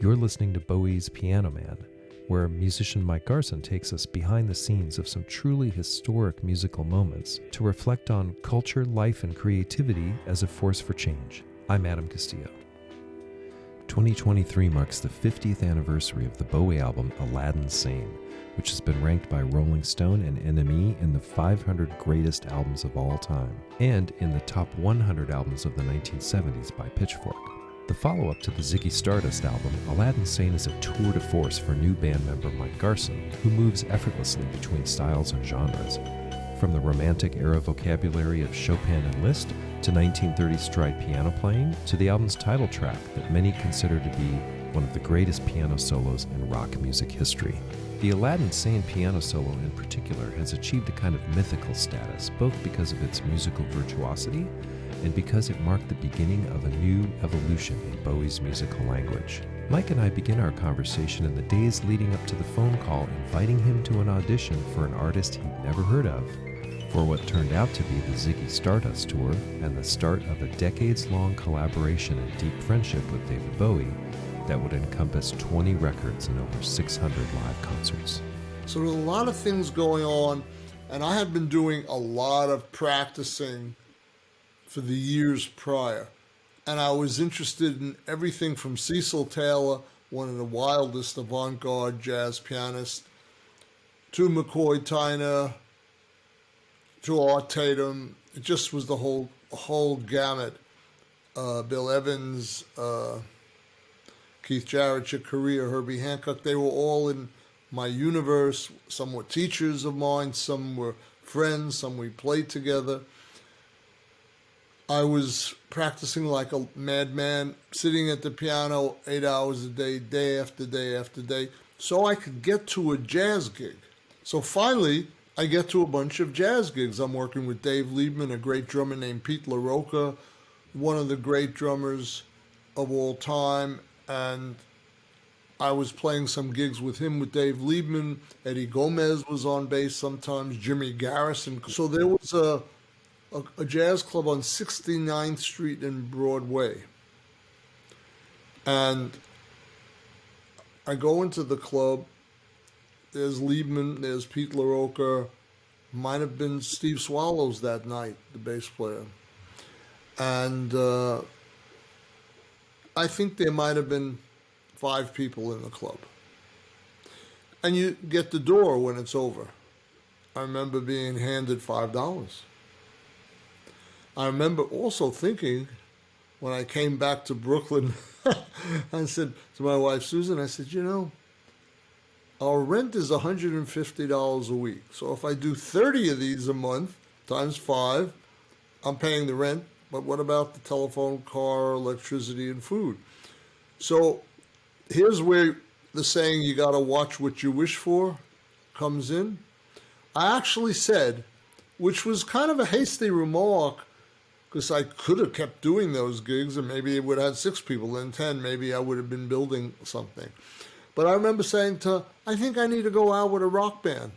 You're listening to Bowie's Piano Man, where musician Mike Garson takes us behind the scenes of some truly historic musical moments to reflect on culture, life, and creativity as a force for change. I'm Adam Castillo. 2023 marks the 50th anniversary of the Bowie album Aladdin Sane, which has been ranked by Rolling Stone and NME in the 500 greatest albums of all time, and in the top 100 albums of the 1970s by Pitchfork. The follow-up to the Ziggy Stardust album, Aladdin Sane is a tour de force for new band member Mike Garson, who moves effortlessly between styles and genres. From the Romantic era vocabulary of Chopin and Liszt to 1930s stride piano playing to the album's title track that many consider to be one of the greatest piano solos in rock music history. The Aladdin Sane piano solo in particular has achieved a kind of mythical status, both because of its musical virtuosity and because it marked the beginning of a new evolution in Bowie's musical language. Mike and I begin our conversation in the days leading up to the phone call inviting him to an audition for an artist he'd never heard of, for what turned out to be the Ziggy Stardust tour and the start of a decades-long collaboration and deep friendship with David Bowie that would encompass 20 records and over 600 live concerts. So there were a lot of things going on, and I had been doing a lot of practicing for the years prior. And I was interested in everything from Cecil Taylor, one of the wildest avant-garde jazz pianists, to McCoy Tyner, to Art Tatum. It just was the whole gamut. Bill Evans, Keith Jarrett, Chick Corea, Herbie Hancock, they were all in my universe. Some were teachers of mine, some were friends, some we played together. I was practicing like a madman, sitting at the piano 8 hours a day, day after day after day, so I could get to a jazz gig. So finally, I get to a bunch of jazz gigs. I'm working with Dave Liebman, a great drummer named Pete LaRocca, one of the great drummers of all time, and I was playing some gigs with him, with Dave Liebman. Eddie Gomez was on bass sometimes, Jimmy Garrison. So there was a jazz club on 69th Street and Broadway. And I go into the club. There's Liebman, there's Pete LaRocca. Might have been Steve Swallows that night, the bass player. And I think there might have been 5 people in the club. And you get the door when it's over. I remember being handed $5. I remember also thinking, when I came back to Brooklyn, I said to my wife, Susan, I said, you know, our rent is $150 a week. So if I do 30 of these a month, times 5, I'm paying the rent. But what about the telephone, car, electricity, and food? So here's where the saying, you got to watch what you wish for, comes in. I actually said, which was kind of a hasty remark, because I could have kept doing those gigs and maybe it would have had 6 people, then 10, maybe I would have been building something. But I remember saying to her, I think I need to go out with a rock band.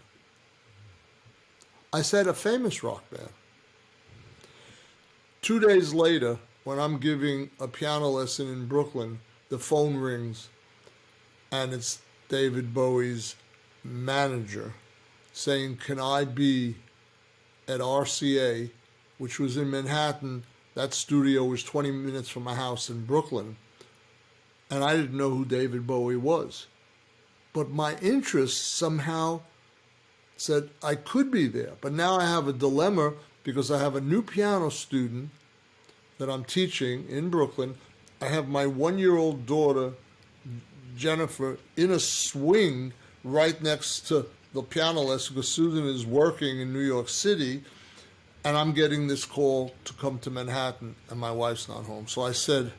I said a famous rock band. 2 days later, when I'm giving a piano lesson in Brooklyn, the phone rings and it's David Bowie's manager saying, can I be at RCA, which was in Manhattan. That studio was 20 minutes from my house in Brooklyn. And I didn't know who David Bowie was. But my interest somehow said I could be there. But now I have a dilemma because I have a new piano student that I'm teaching in Brooklyn. I have my 1-year-old daughter, Jennifer, in a swing right next to the piano lesson because Susan is working in New York City. And I'm getting this call to come to Manhattan, and my wife's not home. So I said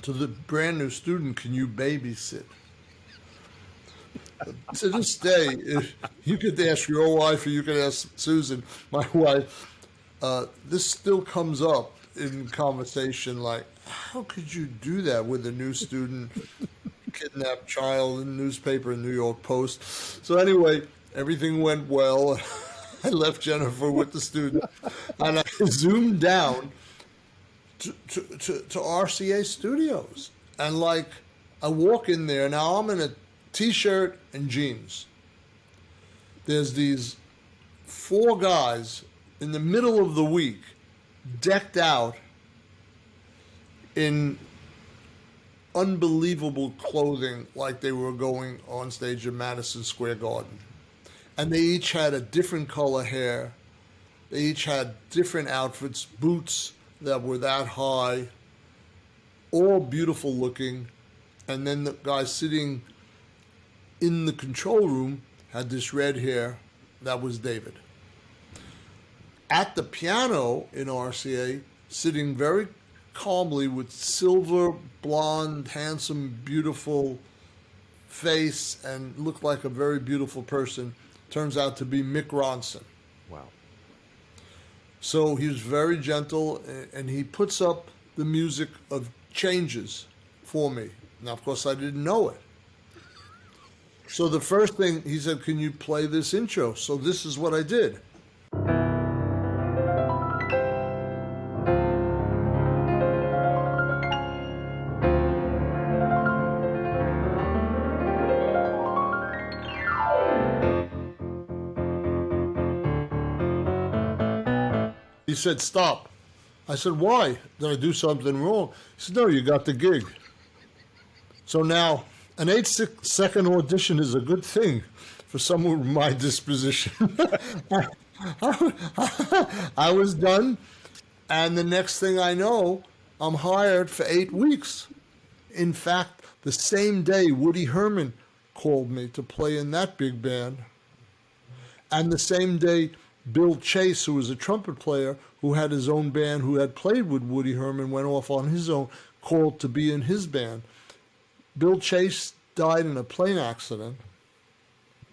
to the brand new student, can you babysit? To this day, if you could ask your wife or you could ask Susan, my wife, this still comes up in conversation like, how could you do that with a new student, kidnapped child in the newspaper in New York Post? So anyway, everything went well. I left Jennifer with the student, and I zoomed down to RCA Studios. And like I walk in there. Now I'm in a t-shirt and jeans. There's these four guys in the middle of the week decked out in unbelievable clothing like they were going on stage at Madison Square Garden. And they each had a different color hair. They each had different outfits, boots that were that high, all beautiful looking. And then the guy sitting in the control room had this red hair. That was David. At the piano in RCA, sitting very calmly with silver, blonde, handsome, beautiful face and looked like a very beautiful person, turns out to be Mick Ronson. Wow. So he was very gentle, and he puts up the music of Changes for me. Now, of course, I didn't know it. So the first thing, he said, can you play this intro? So this is what I did. He said, stop. I said, why? Did I do something wrong? He said, no, you got the gig. So now, an 8-second audition is a good thing for someone with my disposition. I was done, and the next thing I know, I'm hired for 8 weeks. In fact, the same day, Woody Herman called me to play in that big band. And the same day, Bill Chase, who was a trumpet player, who had his own band, who had played with Woody Herman, went off on his own, called to be in his band. Bill Chase died in a plane accident,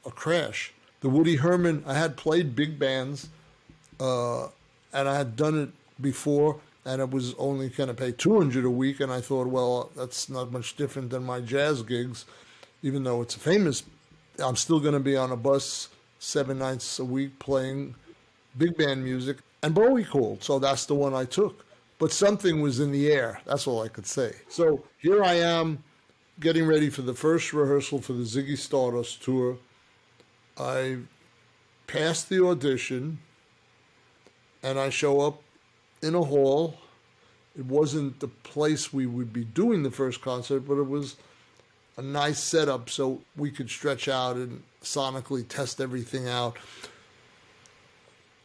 a crash. The Woody Herman, I had played big bands, and I had done it before, and it was only going to pay $200 a week, and I thought, well, that's not much different than my jazz gigs, even though it's famous. I'm still going to be on a bus 7 nights a week playing big band music, and Bowie called, so that's the one I took. But something was in the air, that's all I could say. So here I am, getting ready for the first rehearsal for the Ziggy Stardust tour. I passed the audition, and I show up in a hall. It wasn't the place we would be doing the first concert, but it was a nice setup so we could stretch out and sonically test everything out.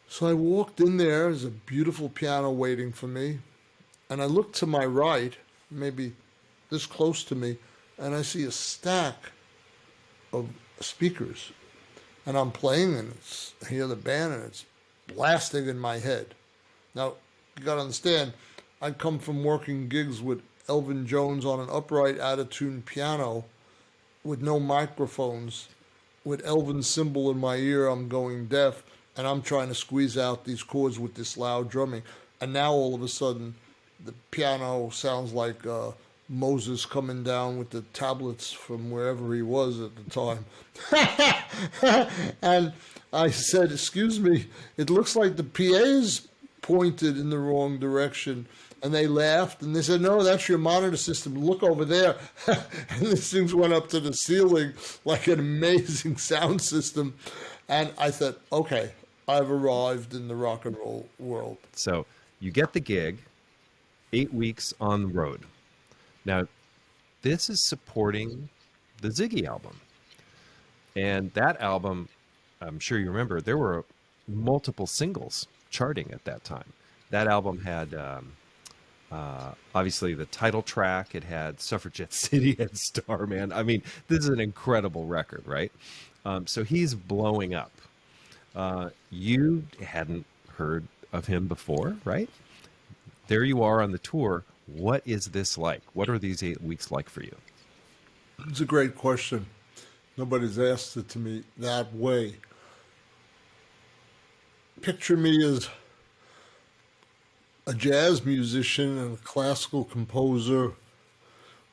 So I walked in there, there's a beautiful piano waiting for me, and I looked to my right, maybe this close to me, and I see a stack of speakers. And I'm playing, and I hear the band, and it's blasting in my head. Now, you got to understand, I'd come from working gigs with Elvin Jones on an upright, out-of-tune piano with no microphones. With Elvin's cymbal in my ear, I'm going deaf, and I'm trying to squeeze out these chords with this loud drumming. And now, all of a sudden, the piano sounds like Moses coming down with the tablets from wherever he was at the time. And I said, excuse me, it looks like the PA's pointed in the wrong direction. And they laughed, and they said, no, that's your monitor system. Look over there. And these things went up to the ceiling like an amazing sound system. And I thought, okay, I've arrived in the rock and roll world. So you get the gig, 8 weeks on the road. Now, this is supporting the Ziggy album. And that album, I'm sure you remember, there were multiple singles charting at that time. That album had, obviously, the title track. It had Suffragette City and Starman. I mean, this is an incredible record, right? So he's blowing up. You hadn't heard of him before, right? There you are on the tour. What is this like? What are these 8 weeks like for you? It's a great question. Nobody's asked it to me that way. Picture me as a jazz musician and a classical composer,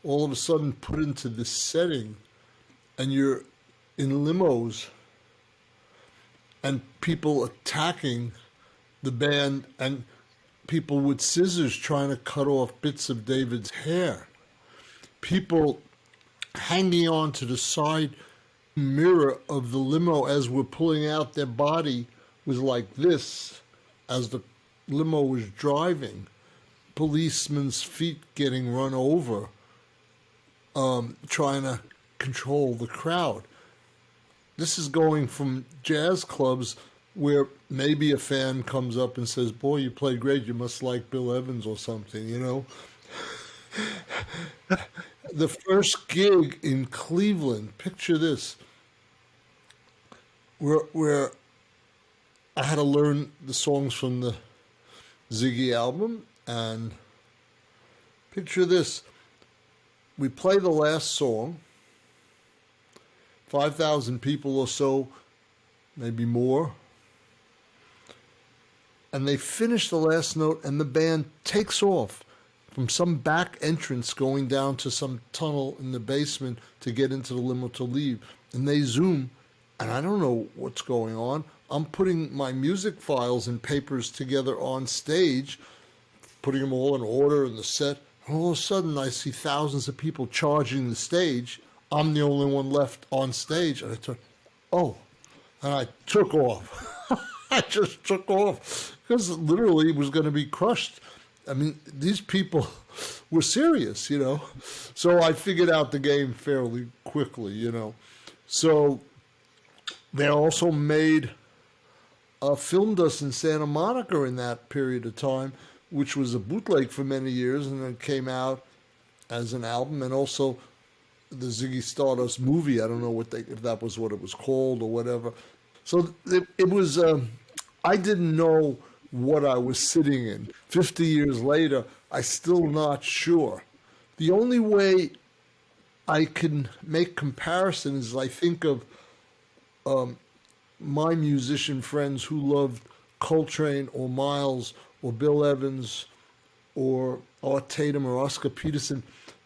all of a sudden put into this setting, and you're in limos, and people attacking the band, and people with scissors trying to cut off bits of David's hair. People hanging on to the side mirror of the limo as we're pulling out. Their body was like this as the limo was driving. Policemen's feet getting run over, trying to control the crowd. This is going from jazz clubs where maybe a fan comes up and says, "Boy, you played great. You must like Bill Evans or something," you know? The first gig in Cleveland, picture this, where I had to learn the songs from the Ziggy album, and picture this. We play the last song, 5,000 people or so, maybe more, and they finish the last note, and the band takes off from some back entrance going down to some tunnel in the basement to get into the limo to leave. And they zoom, and I don't know what's going on. I'm putting my music files and papers together on stage, putting them all in order in the set. And all of a sudden, I see thousands of people charging the stage. I'm the only one left on stage. And I thought, oh, and I took off. I just took off because literally it was going to be crushed. I mean, these people were serious, you know. So I figured out the game fairly quickly, you know. So they also filmed us in Santa Monica in that period of time, which was a bootleg for many years, and then came out as an album, and also the Ziggy Stardust movie. I don't know if that was what it was called or whatever. So it was, I didn't know what I was sitting in. 50 years later, I'm still not sure. The only way I can make comparisons is I think of my musician friends who loved Coltrane or Miles or Bill Evans or Art Tatum or Oscar Peterson.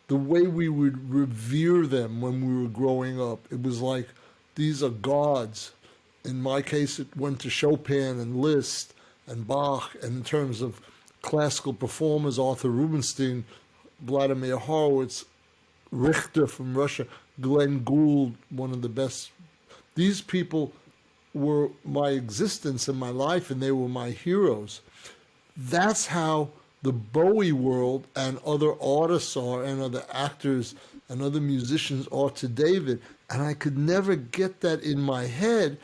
The way we would revere them when we were growing up, it was like, these are gods. In my case, it went to Chopin and Liszt and Bach, and in terms of classical performers, Arthur Rubinstein, Vladimir Horowitz, Richter from Russia, Glenn Gould, one of the best. These people were my existence in my life, and they were my heroes. That's how the Bowie world and other artists are, and other actors and other musicians are to David. And I could never get that in my head,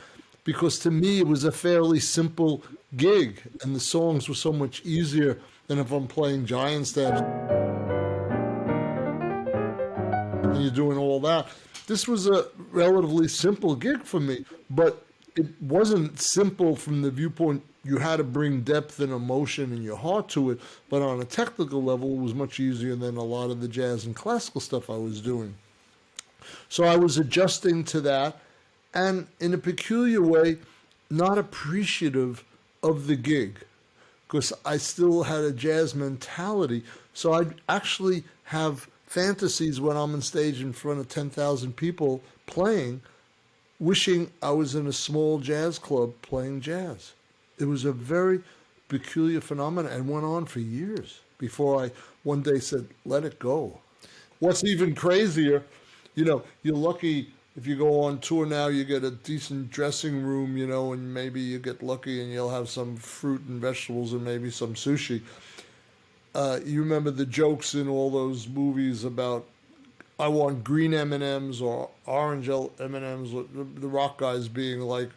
because to me it was a fairly simple gig, and the songs were so much easier than if I'm playing giant steps and you're doing all that. This was a relatively simple gig for me, but it wasn't simple from the viewpoint you had to bring depth and emotion and your heart to it, but on a technical level it was much easier than a lot of the jazz and classical stuff I was doing. So I was adjusting to that, and in a peculiar way, not appreciative of the gig, because I still had a jazz mentality. So I'd actually have fantasies when I'm on stage in front of 10,000 people playing, wishing I was in a small jazz club playing jazz. It was a very peculiar phenomenon, and went on for years before I one day said, let it go. What's even crazier, you know, you're lucky if you go on tour now, you get a decent dressing room, you know, and maybe you get lucky and you'll have some fruit and vegetables and maybe some sushi. You remember the jokes in all those movies about, I want green M&Ms or orange M&Ms, the rock guys being like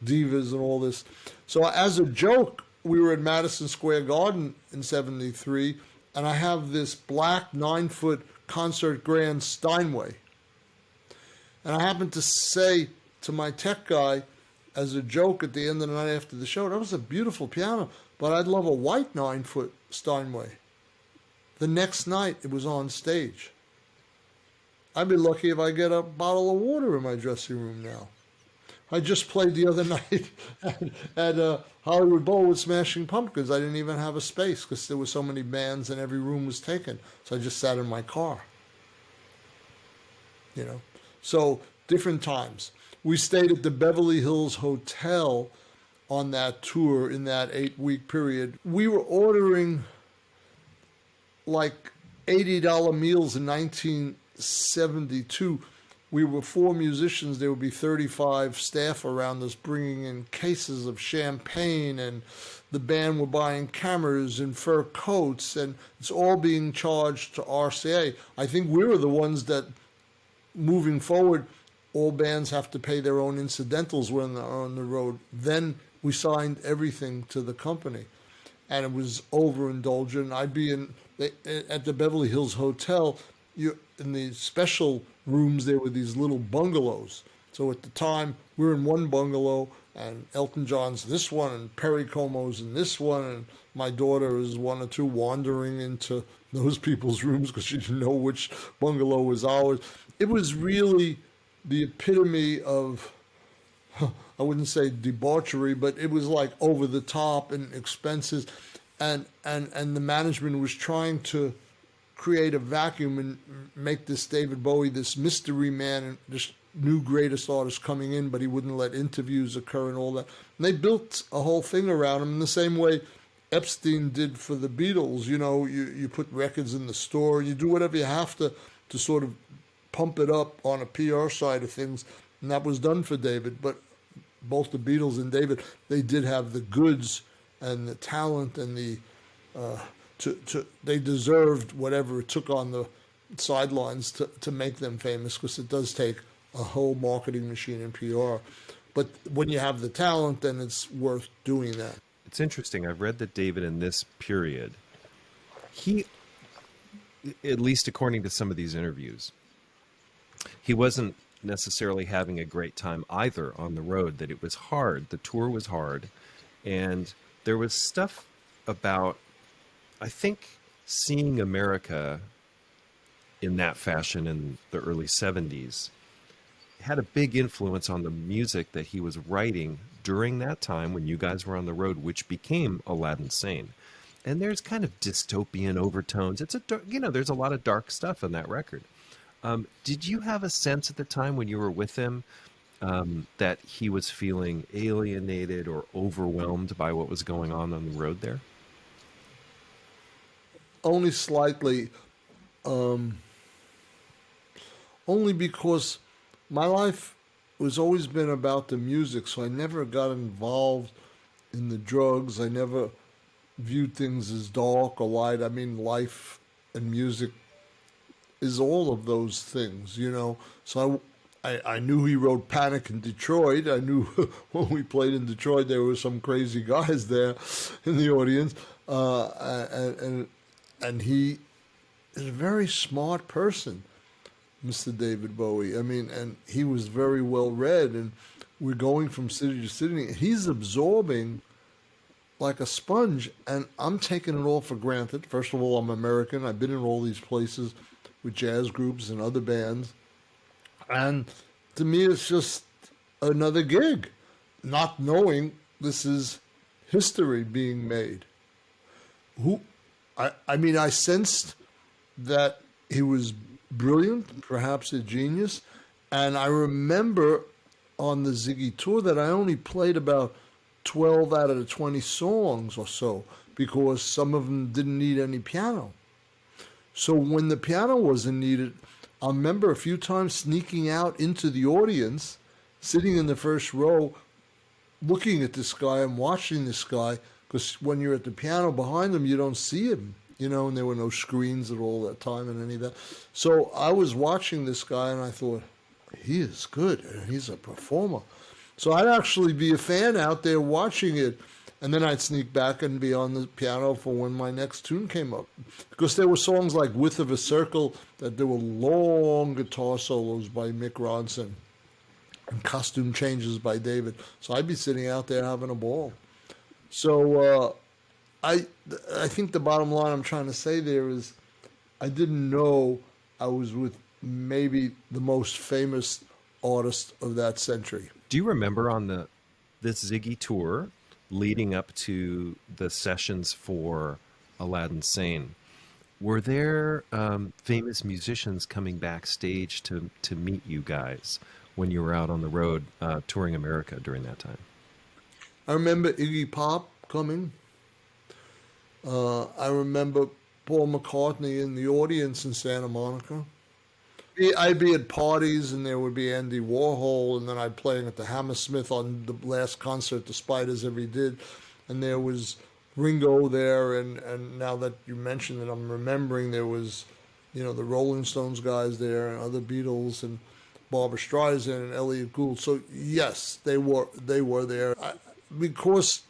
divas and all this. So as a joke, we were at Madison Square Garden in 73, and I have this black 9-foot concert grand Steinway. And I happened to say to my tech guy as a joke at the end of the night after the show, that was a beautiful piano, but I'd love a white 9-foot Steinway. The next night, it was on stage. I'd be lucky if I get a bottle of water in my dressing room now. I just played the other night at Hollywood Bowl with Smashing Pumpkins. I didn't even have a space because there were so many bands and every room was taken. So I just sat in my car. You know, so different times. We stayed at the Beverly Hills Hotel on that tour in that 8-week period. We were ordering like $80 meals in 72, we were four musicians. There would be 35 staff around us bringing in cases of champagne, and the band were buying cameras and fur coats, and it's all being charged to RCA. I think we were the ones that, moving forward, all bands have to pay their own incidentals when they're on the road. Then we signed everything to the company, and it was overindulgent. I'd be at the Beverly Hills Hotel. You in the special rooms there were these little bungalows. So at the time we were in one bungalow, and Elton John's this one, and Perry Como's in this one, and my daughter is one or two wandering into those people's rooms because she didn't know which bungalow was ours. It was really the epitome of, I wouldn't say debauchery, but it was like over the top and expenses, and the management was trying to create a vacuum and make this David Bowie this mystery man and this new greatest artist coming in, but he wouldn't let interviews occur and all that. And they built a whole thing around him in the same way Epstein did for the Beatles. You know, you put records in the store, you do whatever you have to sort of pump it up on a PR side of things, and that was done for David. But both the Beatles and David, they did have the goods and the talent and the they deserved whatever it took on the sidelines to make them famous, because it does take a whole marketing machine and PR. But when you have the talent, then it's worth doing that. It's interesting. I've read that David in this period, he, at least according to some of these interviews, he wasn't necessarily having a great time either on the road, that it was hard. The tour was hard. And there was stuff about, I think, seeing America in that fashion in the early 70s had a big influence on the music that he was writing during that time when you guys were on the road, which became Aladdin Sane. And there's kind of dystopian overtones. It's there's a lot of dark stuff on that record. Did you have a sense at the time when you were with him that he was feeling alienated or overwhelmed by what was going on the road there? Only slightly, only because my life was always been about the music, so I never got involved in the drugs. I never viewed things as dark or light. I mean, life and music is all of those things, you know. So I knew he wrote Panic in Detroit. I knew when we played in Detroit there were some crazy guys there in the audience, and he is a very smart person, Mr. David Bowie. I mean, and he was very well read, and we're going from city to city. He's absorbing like a sponge, and I'm taking it all for granted. First of all, I'm American. I've been in all these places with jazz groups and other bands, and to me it's just another gig, not knowing this is history being made. I mean, I sensed that he was brilliant, perhaps a genius, and I remember on the Ziggy tour that I only played about 12 out of the 20 songs or so, because some of them didn't need any piano. So when the piano wasn't needed, I remember a few times sneaking out into the audience, sitting in the first row, looking at this guy and watching this guy, because when you're at the piano behind him, you don't see him, you know, and there were no screens at all that time and any of that. So I was watching this guy and I thought, he is good, and he's a performer. So I'd actually be a fan out there watching it, and then I'd sneak back and be on the piano for when my next tune came up. Because there were songs like Width of a Circle, that there were long guitar solos by Mick Ronson and costume changes by David. So I'd be sitting out there having a ball. So I think the bottom line I'm trying to say there is I didn't know I was with maybe the most famous artist of that century. Do you remember on this Ziggy tour leading up to the sessions for Aladdin Sane, were there famous musicians coming backstage to meet you guys when you were out on the road touring America during that time? I remember Iggy Pop coming. I remember Paul McCartney in the audience in Santa Monica. I'd be at parties and there would be Andy Warhol, and then I'd playing at the Hammersmith on the last concert the Spiders ever did, and there was Ringo there, and now that you mentioned it, I'm remembering there was, the Rolling Stones guys there and other Beatles and Barbra Streisand and Elliot Gould. So yes, they were there. Because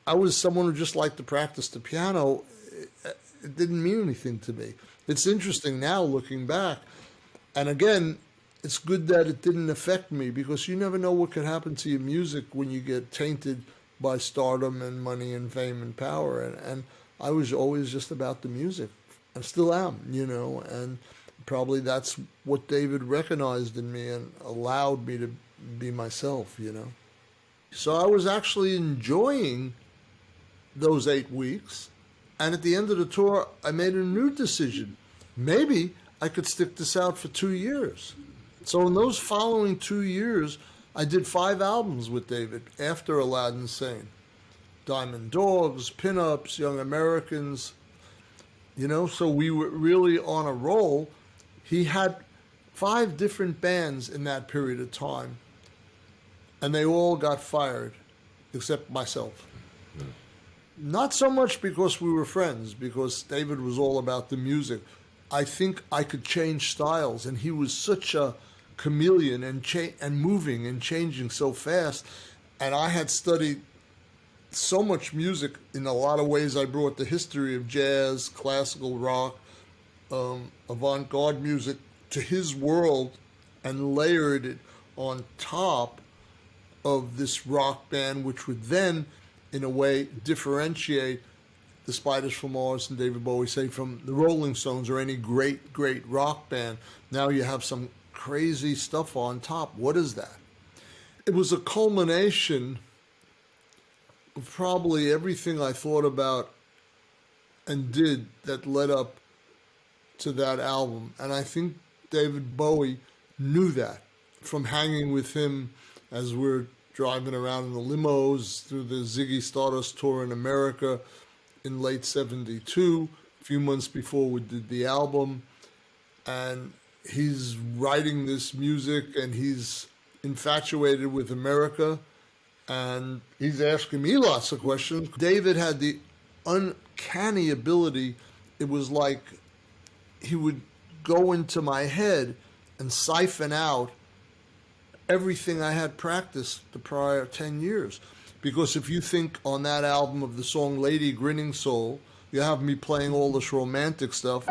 I was someone who just liked to practice the piano. It didn't mean anything to me. It's interesting now looking back. And again, it's good that it didn't affect me, because you never know what could happen to your music when you get tainted by stardom and money and fame and power. And I was always just about the music. I still am, and probably that's what David recognized in me and allowed me to be myself, So I was actually enjoying those 8 weeks. And at the end of the tour, I made a new decision. Maybe I could stick this out for 2 years. So in those following 2 years, I did 5 albums with David after Aladdin Sane. Diamond Dogs, Pinups, Young Americans, so we were really on a roll. He had 5 different bands in that period of time, and they all got fired, except myself. Not so much because we were friends, because David was all about the music. I think I could change styles, and he was such a chameleon and moving and changing so fast. And I had studied so much music. In a lot of ways, I brought the history of jazz, classical rock, avant-garde music to his world and layered it on top of this rock band, which would then, in a way, differentiate the Spiders from Mars and David Bowie, say, from the Rolling Stones or any great, great rock band. Now you have some crazy stuff on top. What is that? It was a culmination of probably everything I thought about and did that led up to that album. And I think David Bowie knew that from hanging with him as we're driving around in the limos through the Ziggy Stardust tour in America in late 72, a few months before we did the album. And he's writing this music and he's infatuated with America. And he's asking me lots of questions. David had the uncanny ability. It was like he would go into my head and siphon out everything I had practiced the prior 10 years. Because if you think on that album of the song Lady Grinning Soul, you have me playing all this romantic stuff.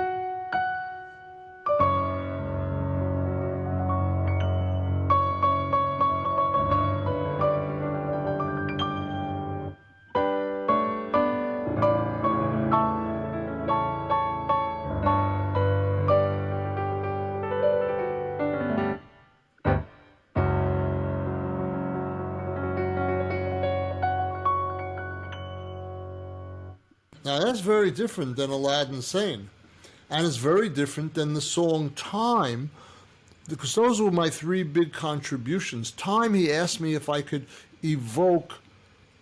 Now that's very different than Aladdin Sane. And it's very different than the song Time, because those were my 3 big contributions. Time, he asked me if I could evoke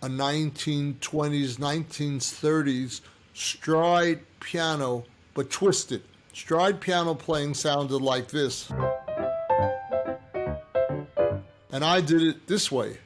a 1920s, 1930s stride piano, but twisted. Stride piano playing sounded like this. And I did it this way.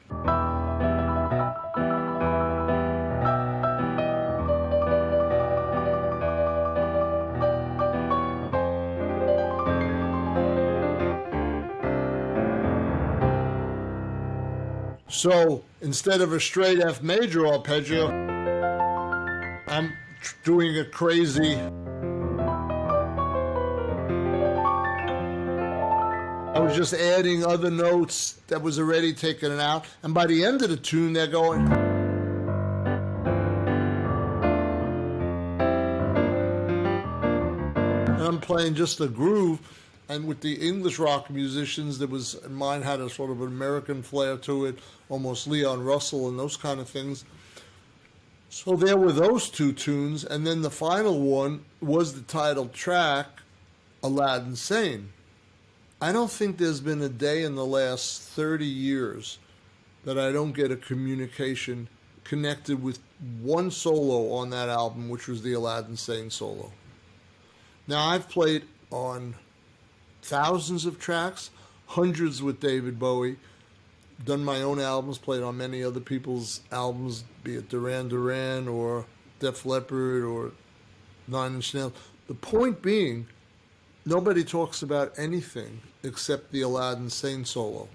So instead of a straight F major arpeggio, I'm doing a crazy. I was just adding other notes that was already taken out. And by the end of the tune, they're going. And I'm playing just a groove. And with the English rock musicians, mine had a sort of an American flair to it, almost Leon Russell and those kind of things. So there were those 2 tunes, and then the final one was the title track, Aladdin Sane. I don't think there's been a day in the last 30 years that I don't get a communication connected with one solo on that album, which was the Aladdin Sane solo. Now, I've played on thousands of tracks, hundreds with David Bowie, done my own albums, played on many other people's albums, be it Duran Duran or Def Leppard or Nine Inch Nails. The point being, nobody talks about anything except the Aladdin Sane solo.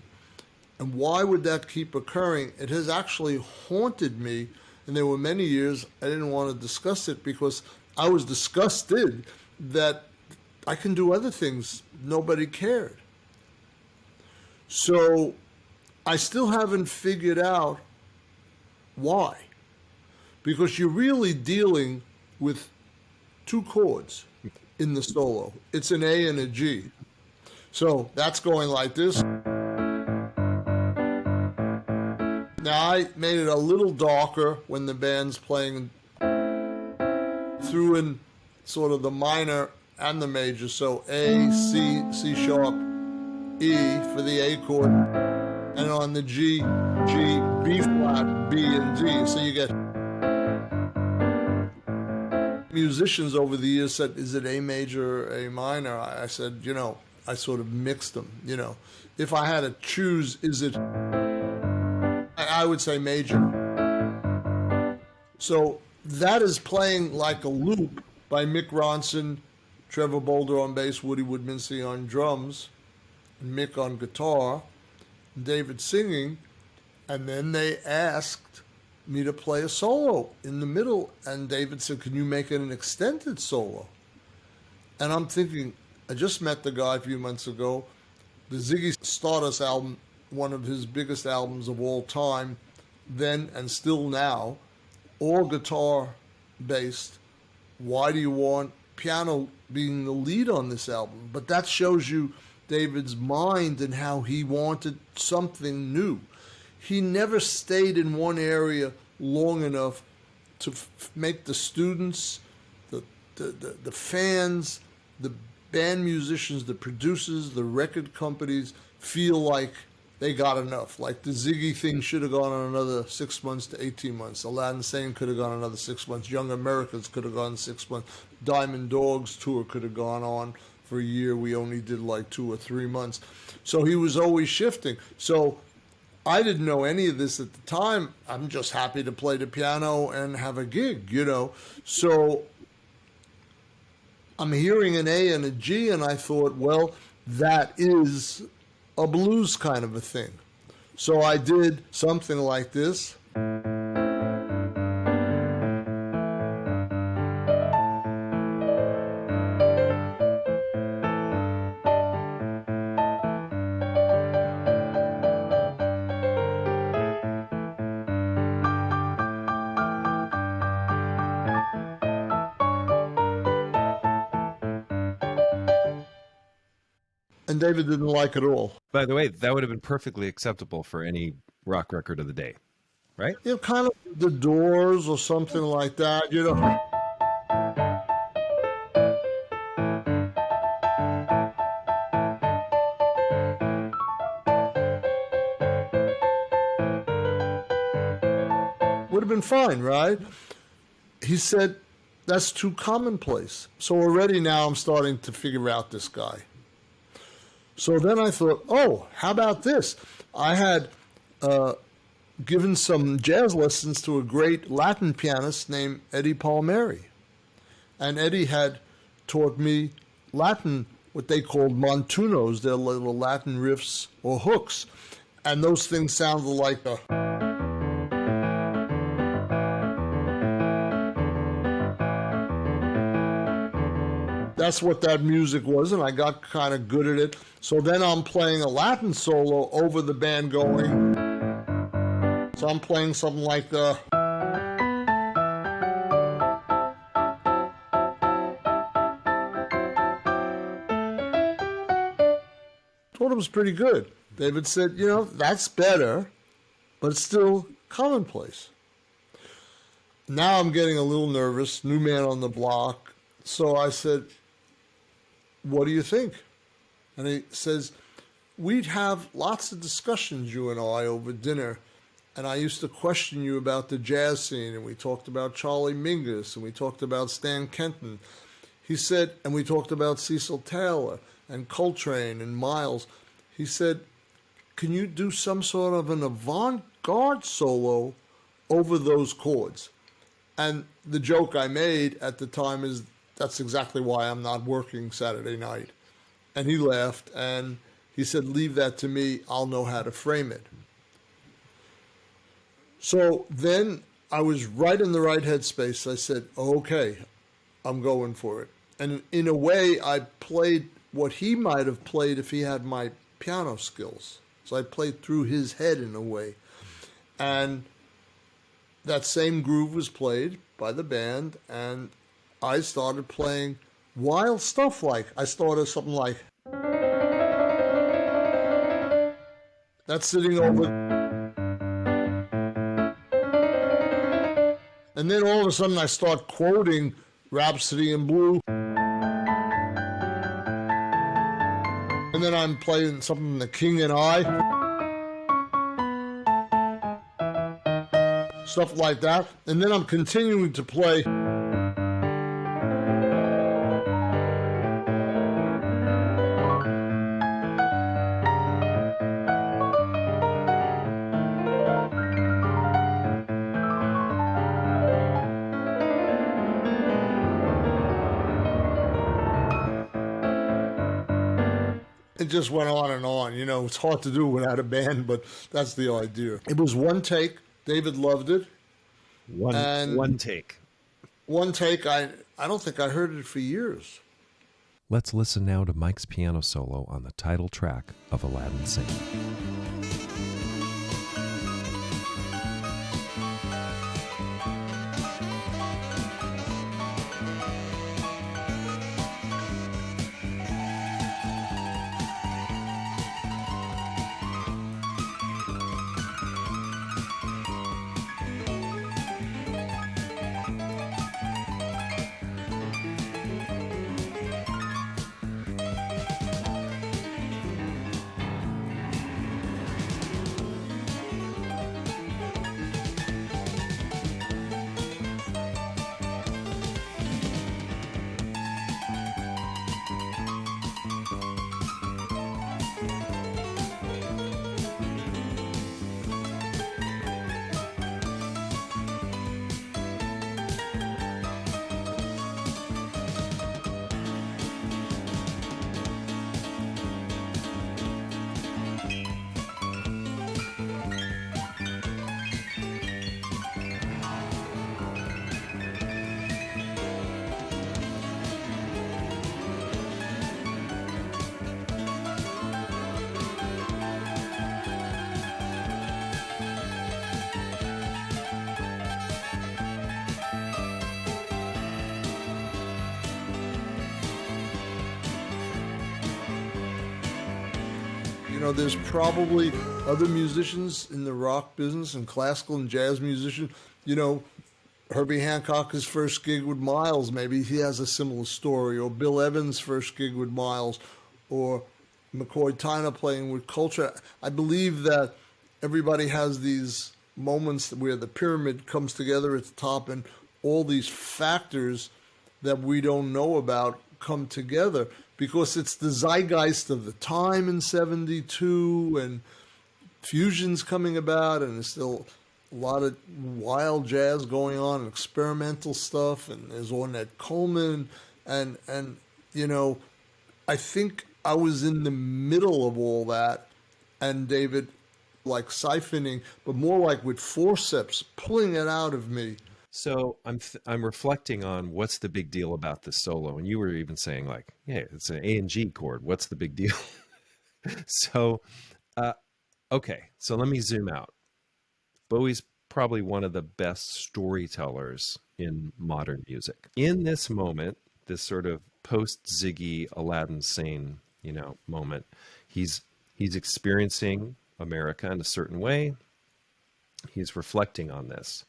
And why would that keep occurring? It has actually haunted me, and there were many years I didn't want to discuss it because I was disgusted that I can do other things. Nobody cared. So I still haven't figured out why. Because you're really dealing with two chords in the solo. It's an A and a G. So that's going like this. Now I made it a little darker when the band's playing, threw in sort of the minor and the major. So A, C, C sharp, E for the A chord. And on the G, G, B flat, B, and D. So you get... Musicians over the years said, is it A major or A minor? I said, I sort of mixed them, If I had to choose, is it... I would say major. So that is Playing Like a Loop by Mick Ronson, Trevor Bolder on bass, Woody Woodmansey on drums, and Mick on guitar, David singing, and then they asked me to play a solo in the middle, and David said, can you make it an extended solo? And I'm thinking, I just met the guy a few months ago, the Ziggy Stardust album, one of his biggest albums of all time, then and still now, all guitar based. Why do you want piano being the lead on this album? But that shows you David's mind and how he wanted something new. He never stayed in one area long enough to make the students, the fans, the band musicians, the producers, the record companies feel like they got enough. Like the Ziggy thing should have gone on another 6 months to 18 months. Aladdin Sane could have gone another 6 months. Young Americans could have gone 6 months. Diamond Dogs tour could have gone on for a year. We only did like 2 or 3 months. So he was always shifting. So I didn't know any of this at the time. I'm just happy to play the piano and have a gig, So I'm hearing an A and a G, and I thought, well, that is a blues kind of a thing. So I did something like this. And David didn't like it all. By the way, that would have been perfectly acceptable for any rock record of the day, right? Kind of The Doors or something like that, Would have been fine, right? He said, that's too commonplace. So already now I'm starting to figure out this guy. So then I thought, oh, how about this? I had given some jazz lessons to a great Latin pianist named Eddie Palmieri. And Eddie had taught me Latin, what they called montunos, their little Latin riffs or hooks. And those things sounded like a... That's what that music was, and I got kind of good at it. So then I'm playing a Latin solo over the band going. So I'm playing something like the... Thought it was pretty good. David said, that's better, but it's still commonplace. Now I'm getting a little nervous, new man on the block. So I said, what do you think? And he says, we'd have lots of discussions, you and I, over dinner. And I used to question you about the jazz scene. And we talked about Charlie Mingus. And we talked about Stan Kenton. He said, and we talked about Cecil Taylor. and Coltrane and Miles. He said, can you do some sort of an avant-garde solo over those chords? And the joke I made at the time is that's exactly why I'm not working Saturday night. And he laughed and he said, leave that to me. I'll know how to frame it. So then I was right in the right headspace. I said, okay, I'm going for it. And in a way, I played what he might have played if he had my piano skills. So I played through his head in a way. And that same groove was played by the band, and I started playing wild stuff. Like I started something like that's sitting over, and then all of a sudden I start quoting Rhapsody in Blue, and then I'm playing something The King and I, stuff like that, and then I'm continuing to play. It just went on and on. You know, it's hard to do without a band, but that's the idea. It was one take. David loved it. One take. One take. I don't think I heard it for years. Let's listen now to Mike's piano solo on the title track of Aladdin Sane. You know, there's probably other musicians in the rock business and classical and jazz musicians. You know, Herbie Hancock's first gig with Miles, maybe he has a similar story, or Bill Evans' first gig with Miles, or McCoy Tyner playing with Coltrane. I believe that everybody has these moments where the pyramid comes together at the top and all these factors that we don't know about come together because it's the zeitgeist of the time in 72 and fusion's coming about and there's still a lot of wild jazz going on and experimental stuff and there's Ornette Coleman and you know, I think I was in the middle of all that and David like siphoning, but more like with forceps, pulling it out of me. So I'm reflecting on what's the big deal about this solo, and you were even saying like, yeah, it's an A and G chord. What's the big deal? So, okay, so let me zoom out. Bowie's probably one of the best storytellers in modern music. In this moment, this sort of post Ziggy Aladdin Sane, moment, he's experiencing America in a certain way. He's reflecting on this.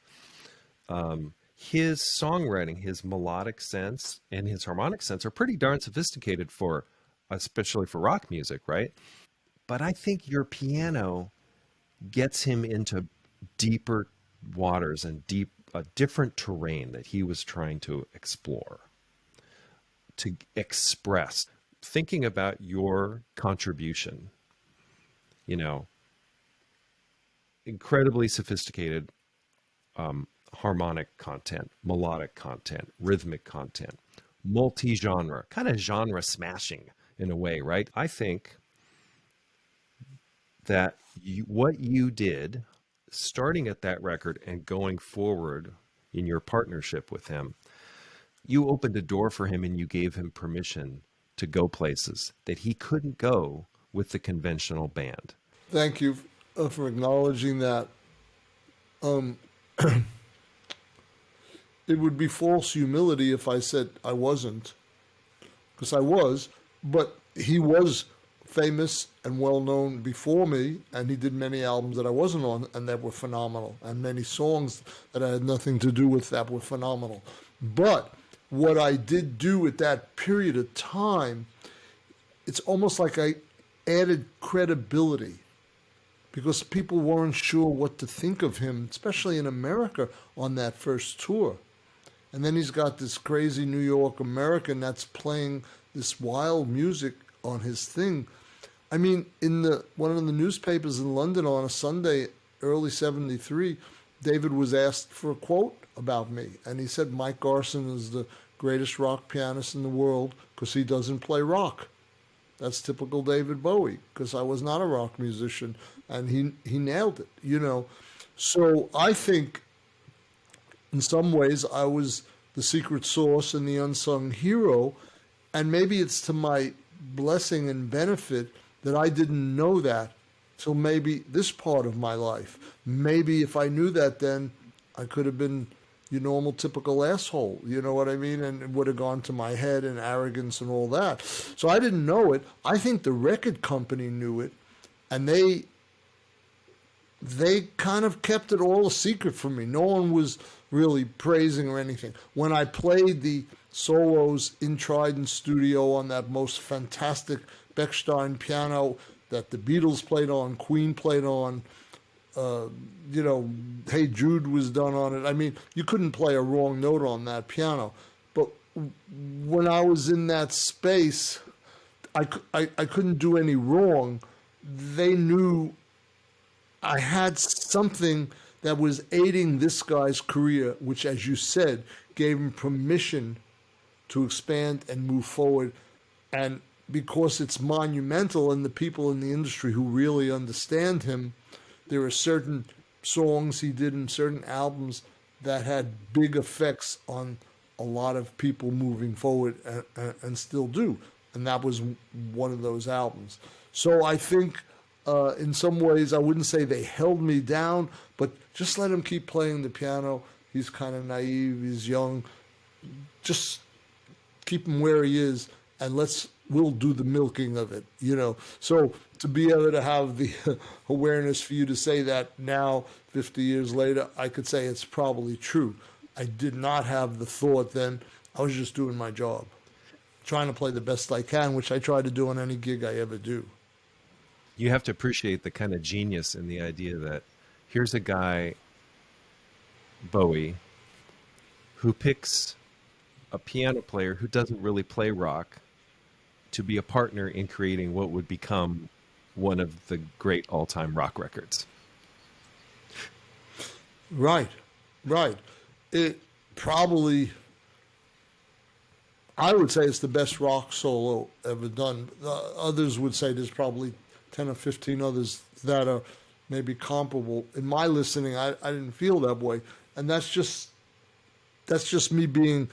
His songwriting, his melodic sense, and his harmonic sense are pretty darn sophisticated especially for rock music, right? But I think your piano gets him into deeper waters and a different terrain that he was trying to explore, to express. thinking about your contribution, you know, incredibly sophisticated harmonic content, melodic content, rhythmic content, multi-genre, kind of genre smashing in a way, right? I think that what you did starting at that record and going forward in your partnership with him, you opened a door for him and you gave him permission to go places that he couldn't go with the conventional band. Thank you for acknowledging that. Um, it would be false humility if I said I wasn't, because I was, but he was famous and well known before me, and he did many albums that I wasn't on and that were phenomenal, and many songs that I had nothing to do with that were phenomenal. But what I did do at that period of time, it's almost like I added credibility because people weren't sure what to think of him, especially in America on that first tour. And then he's got this crazy New York American that's playing this wild music on his thing. I mean, in one of the newspapers in London on a Sunday, early '73, David was asked for a quote about me. And he said, Mike Garson is the greatest rock pianist in the world because he doesn't play rock. That's typical David Bowie, because I was not a rock musician, and he nailed it, you know. So I think in some ways I was the secret sauce and the unsung hero, and maybe it's to my blessing and benefit that I didn't know that till maybe this part of my life. Maybe if I knew that then, I could have been your normal typical asshole, you know what I mean? And it would have gone to my head and arrogance and all that. So I didn't know it. I think the record company knew it, and they kind of kept it all a secret from me. No one was really praising or anything. When I played the solos in Trident Studio on that most fantastic Bechstein piano that the Beatles played on, Queen played on, you know, Hey Jude was done on it. I mean, you couldn't play a wrong note on that piano. But when I was in that space, I couldn't do any wrong. They knew I had something that was aiding this guy's career, which, as you said, gave him permission to expand and move forward. And because it's monumental and the people in the industry who really understand him, there are certain songs he did in certain albums that had big effects on a lot of people moving forward and still do. And that was one of those albums. So I think in some ways I wouldn't say they held me down, but just let him keep playing the piano. He's kind of naive, he's young. Just keep him where he is, and we'll do the milking of it, you know. So to be able to have the awareness for you to say that now, 50 years later, I could say it's probably true. I did not have the thought then. I was just doing my job, trying to play the best I can, which I try to do on any gig I ever do. You have to appreciate the kind of genius in the idea that here's a guy, Bowie, who picks a piano player who doesn't really play rock to be a partner in creating what would become one of the great all-time rock records. Right. It probably, I would say it's the best rock solo ever done. Others would say there's probably 10 or 15 others that are maybe comparable. In my listening, I didn't feel that way. And that's just me being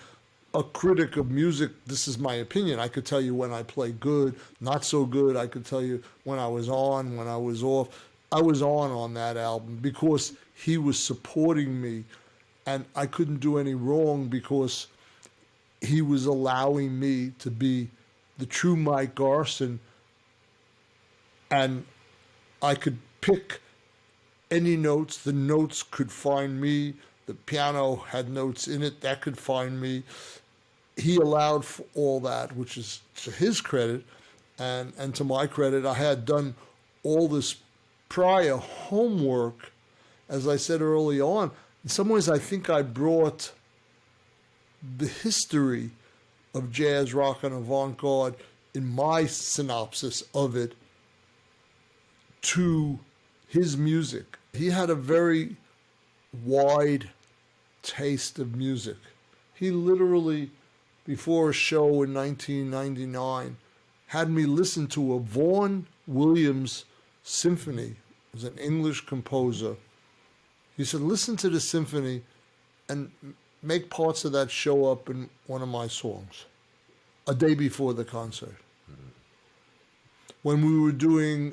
a critic of music. This is my opinion. I could tell you when I play good, not so good. I could tell you when I was on, when I was off. I was on that album because he was supporting me, and I couldn't do any wrong because he was allowing me to be the true Mike Garson, and I could pick any notes. The notes could find me. The piano had notes in it that could find me. He allowed for all that, which is to his credit, and to my credit. I had done all this prior homework, as I said early on. In some ways, I think I brought the history of jazz, rock, and avant-garde in my synopsis of it, to his music. He had a very wide taste of music. He literally, before a show in 1999, had me listen to a Vaughan Williams symphony. It was an English composer. He said, listen to the symphony and make parts of that show up in one of my songs a day before the concert. When we were doing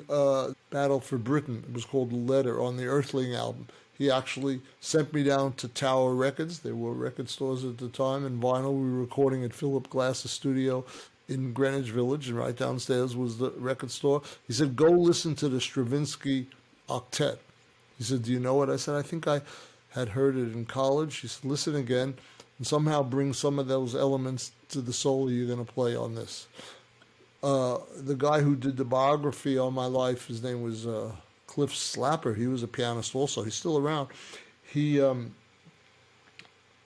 Battle for Britain, it was called Letter on the Earthling album, he actually sent me down to Tower Records. There were record stores at the time in vinyl. We were recording at Philip Glass's studio in Greenwich Village, and right downstairs was the record store. He said, go listen to the Stravinsky Octet. He said, do you know it? I said, I think I had heard it in college. He said, listen again and somehow bring some of those elements to the solo you're going to play on this. The guy who did the biography on my life, his name was Cliff Slapper. He was a pianist also. He's still around. He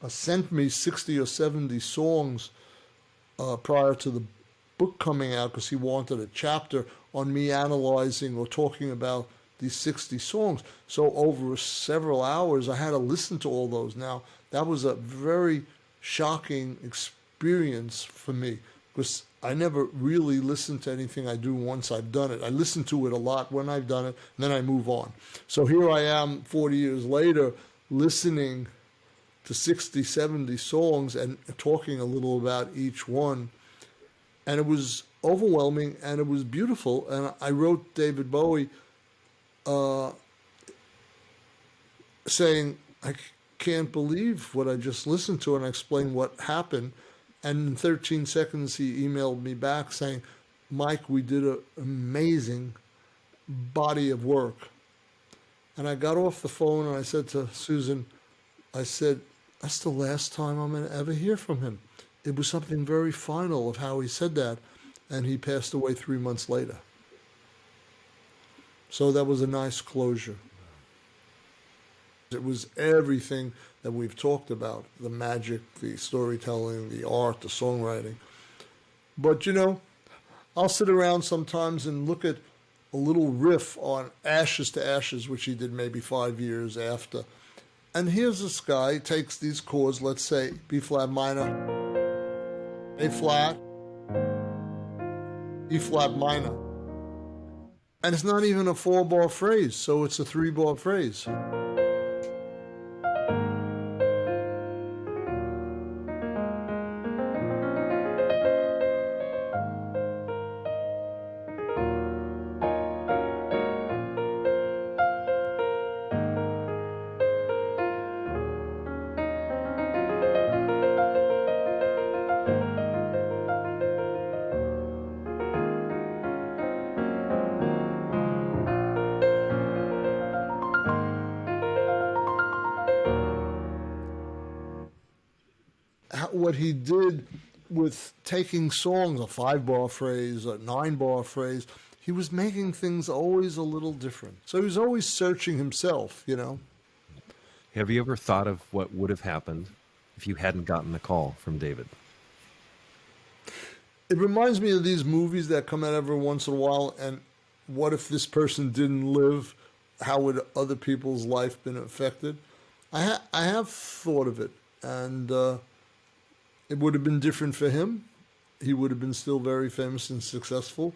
sent me 60 or 70 songs prior to the book coming out because he wanted a chapter on me analyzing or talking about these 60 songs. So over several hours, I had to listen to all those. Now, that was a very shocking experience for me because I never really listen to anything I do once I've done it. I listen to it a lot when I've done it, and then I move on. So here I am 40 years later listening to 60, 70 songs and talking a little about each one. And it was overwhelming and it was beautiful. And I wrote David Bowie saying, I can't believe what I just listened to, and I explained what happened. And in 13 seconds, he emailed me back saying, Mike, we did an amazing body of work. And I got off the phone and I said to Susan, I said, that's the last time I'm going to ever hear from him. It was something very final of how he said that. And he passed away 3 months later. So that was a nice closure. It was everything that we've talked about, the magic, the storytelling, the art, the songwriting. But, you know, I'll sit around sometimes and look at a little riff on Ashes to Ashes, which he did maybe 5 years after. And here's this guy, takes these chords, let's say B flat minor, A flat, E flat minor. And it's not even a 4-bar phrase, so it's a 3-bar phrase. What he did with taking songs, a 5-bar phrase, a 9-bar phrase, he was making things always a little different. So he was always searching himself, you know. Have you ever thought of what would have happened if you hadn't gotten the call from David? It reminds me of these movies that come out every once in a while, and what if this person didn't live? How would other people's life been affected? I have thought of it, and it would have been different for him. He would have been still very famous and successful,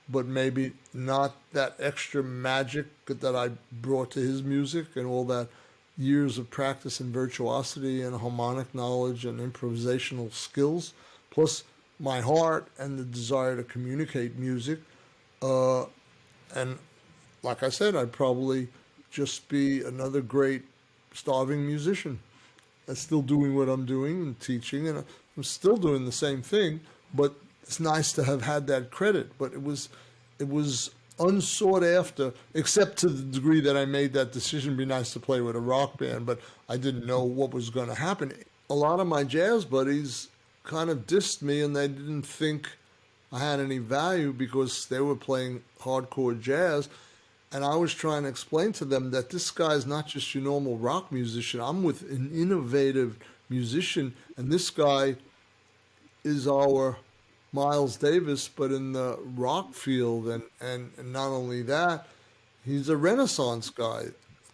but maybe not that extra magic that I brought to his music and all that years of practice and virtuosity and harmonic knowledge and improvisational skills, plus my heart and the desire to communicate music. And like I said, I'd probably just be another great starving musician. I'm still doing what I'm doing and teaching, and I'm still doing the same thing, but it's nice to have had that credit. But it was unsought after, except to the degree that I made that decision. It'd be nice to play with a rock band, but I didn't know what was going to happen. A lot of my jazz buddies kind of dissed me, and they didn't think I had any value because they were playing hardcore jazz. And I was trying to explain to them that this guy is not just your normal rock musician. I'm with an innovative musician, and this guy is our Miles Davis, but in the rock field. And not only that, he's a Renaissance guy.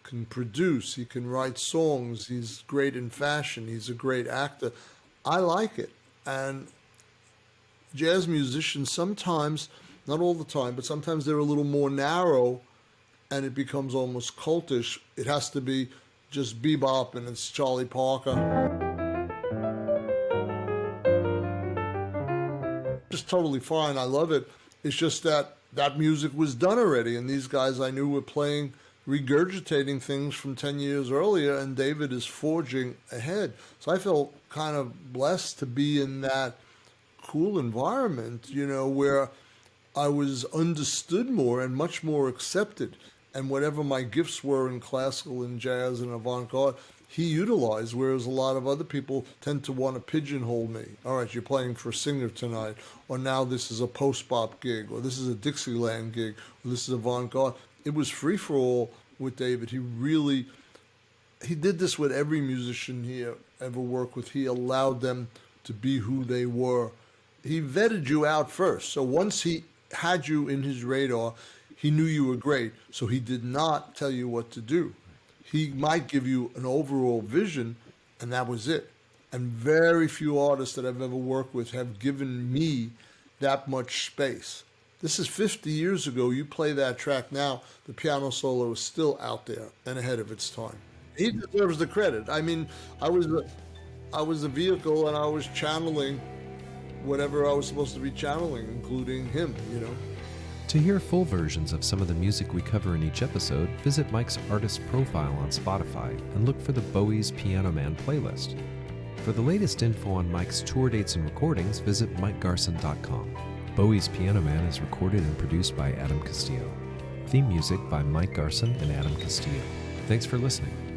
Can produce, he can write songs, he's great in fashion, he's a great actor. I like it. And jazz musicians sometimes, not all the time, but sometimes they're a little more narrow and it becomes almost cultish. It has to be just bebop and it's Charlie Parker. Just totally fine. I love it. It's just that that music was done already, and these guys I knew were playing, regurgitating things from 10 years earlier, and David is forging ahead. So I felt kind of blessed to be in that cool environment, where I was understood more and much more accepted. And whatever my gifts were in classical and jazz and avant-garde, he utilized, whereas a lot of other people tend to want to pigeonhole me. All right, you're playing for a singer tonight, or now this is a post-bop gig, or this is a Dixieland gig, or this is avant-garde. It was free-for-all with David. He did this with every musician he ever worked with. He allowed them to be who they were. He vetted you out first. So once he had you in his radar, he knew you were great. So he did not tell you what to do. He might give you an overall vision, and that was it. And very few artists that I've ever worked with have given me that much space. This is 50 years ago. You play that track now, the piano solo is still out there and ahead of its time. He deserves the credit. I mean, I was a vehicle, and I was channeling whatever I was supposed to be channeling, including him, To hear full versions of some of the music we cover in each episode, visit Mike's artist profile on Spotify and look for the Bowie's Piano Man playlist. For the latest info on Mike's tour dates and recordings, visit mikegarson.com. Bowie's Piano Man is recorded and produced by Adam Castillo. Theme music by Mike Garson and Adam Castillo. Thanks for listening.